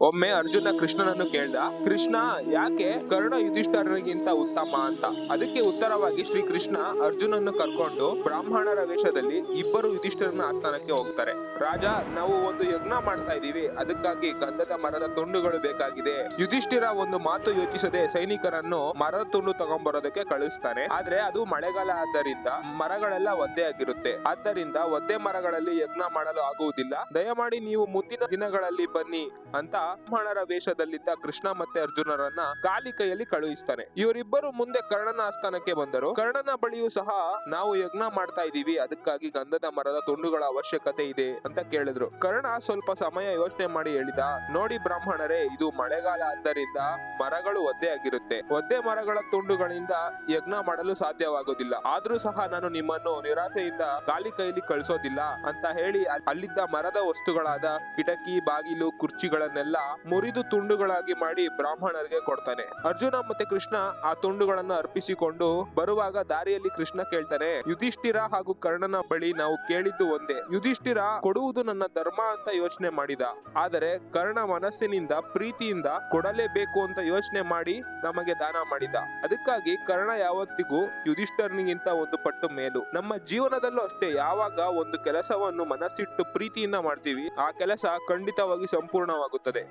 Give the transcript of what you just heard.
ಒಮ್ಮೆ ಅರ್ಜುನ ಕೃಷ್ಣನನ್ನು ಕೇಳ್ದ, ಕೃಷ್ಣ ಯಾಕೆ ಕರ್ಣ ಯುಧಿಷ್ಠರನಿಗಿಂತ ಉತ್ತಮ ಅಂತ. ಅದಕ್ಕೆ ಉತ್ತರವಾಗಿ ಶ್ರೀ ಕೃಷ್ಣ ಅರ್ಜುನನ್ನು ಕರ್ಕೊಂಡು ಬ್ರಾಹ್ಮಣರ ವೇಷದಲ್ಲಿ ಇಬ್ಬರು ಯುಧಿಷ್ಠರನ ಆಸ್ಥಾನಕ್ಕೆ ಹೋಗ್ತಾರೆ. ರಾಜ, ನಾವು ಒಂದು ಯಜ್ಞ ಮಾಡ್ತಾ ಇದೀವಿ, ಅದಕ್ಕಾಗಿ ಗಂಧದ ಮರದ ತುಂಡುಗಳು ಬೇಕಾಗಿದೆ. ಯುಧಿಷ್ಠಿರ ಒಂದು ಮಾತು ಯೋಚಿಸದೆ ಸೈನಿಕರನ್ನು ಮರದ ತುಂಡು ತಗೊಂಡ್ಬರೋದಕ್ಕೆ ಕಳಿಸ್ತಾನೆ. ಆದ್ರೆ ಅದು ಮಳೆಗಾಲ ಆದ್ದರಿಂದ ಮರಗಳೆಲ್ಲ ಒದ್ದೆ ಆಗಿರುತ್ತೆ. ಆದ್ದರಿಂದ ಒದ್ದೆ ಮರಗಳಲ್ಲಿ ಯಜ್ಞ ಮಾಡಲು ಆಗುವುದಿಲ್ಲ. ದಯಮಾಡಿ ನೀವು ಮುಂದಿನ ದಿನಗಳಲ್ಲಿ ಬನ್ನಿ ಅಂತ ಬ್ರಾಹ್ಮಣರ ವೇಷದಲ್ಲಿದ್ದ ಕೃಷ್ಣ ಮತ್ತೆ ಅರ್ಜುನರನ್ನ ಖಾಲಿ ಕೈಯಲ್ಲಿ ಕಳುಹಿಸ್ತಾನೆ. ಇವರಿಬ್ಬರು ಮುಂದೆ ಕರ್ಣನ ಆಸ್ಥಾನಕ್ಕೆ ಬಂದರು. ಕರ್ಣನ ಬಳಿಯೂ ಸಹ ನಾವು ಯಜ್ಞ ಮಾಡ್ತಾ ಇದೀವಿ, ಅದಕ್ಕಾಗಿ ಗಂಧದ ಮರದ ತುಂಡುಗಳ ಅವಶ್ಯಕತೆ ಇದೆ ಅಂತ ಕೇಳಿದ್ರು. ಕರ್ಣ ಸ್ವಲ್ಪ ಸಮಯ ಯೋಚನೆ ಮಾಡಿ ಹೇಳಿದ, ನೋಡಿ ಬ್ರಾಹ್ಮಣರೇ, ಇದು ಮಳೆಗಾಲ ಆದ್ದರಿಂದ ಮರಗಳು ಒದ್ದೆ ಆಗಿರುತ್ತೆ. ಒದ್ದೆ ಮರಗಳ ತುಂಡುಗಳಿಂದ ಯಜ್ಞ ಮಾಡಲು ಸಾಧ್ಯವಾಗುವುದಿಲ್ಲ. ಆದ್ರೂ ಸಹ ನಾನು ನಿಮ್ಮನ್ನು ನಿರಾಸೆಯಿಂದ ಖಾಲಿ ಕೈಯಲ್ಲಿ ಕಳಿಸೋದಿಲ್ಲ ಅಂತ ಹೇಳಿ ಅಲ್ಲಿದ್ದ ಮರದ ವಸ್ತುಗಳಾದ ಕಿಟಕಿ, ಬಾಗಿಲು, ಕುರ್ಚಿಗಳನ್ನೆಲ್ಲ ಮುರಿದು ತುಂಡುಗಳಾಗಿ ಮಾಡಿ ಬ್ರಾಹ್ಮಣರಿಗೆ ಕೊಡ್ತಾನೆ. ಅರ್ಜುನ ಮತ್ತೆ ಕೃಷ್ಣ ಆ ತುಂಡುಗಳನ್ನು ಅರ್ಪಿಸಿಕೊಂಡು ಬರುವಾಗ ದಾರಿಯಲ್ಲಿ ಕೃಷ್ಣ ಕೇಳ್ತಾನೆ, ಯುಧಿಷ್ಠಿರ ಹಾಗೂ ಕರ್ಣನ ಬಳಿ ನಾವು ಕೇಳಿದ್ದು ಒಂದೇ. ಯುಧಿಷ್ಠಿರ ಕೊಡುವುದು ನನ್ನ ಧರ್ಮ ಅಂತ ಯೋಚನೆ ಮಾಡಿದ, ಆದರೆ ಕರ್ಣ ಮನಸ್ಸಿನಿಂದ ಪ್ರೀತಿಯಿಂದ ಕೊಡಲೇಬೇಕು ಅಂತ ಯೋಚನೆ ಮಾಡಿ ನಮಗೆ ದಾನ ಮಾಡಿದ. ಅದಕ್ಕಾಗಿ ಕರ್ಣ ಯಾವತ್ತಿಗೂ ಯುಧಿಷ್ಠರನಿಗಿಂತ ಒಂದು ಪಟ್ಟು ಮೇಲು. ನಮ್ಮ ಜೀವನದಲ್ಲೂ ಅಷ್ಟೇ, ಯಾವಾಗ ಒಂದು ಕೆಲಸವನ್ನು ಮನಸ್ಸಿಟ್ಟು ಪ್ರೀತಿಯಿಂದ ಮಾಡ್ತೀವಿ, ಆ ಕೆಲಸ ಖಂಡಿತವಾಗಿ ಸಂಪೂರ್ಣವಾಗುತ್ತದೆ.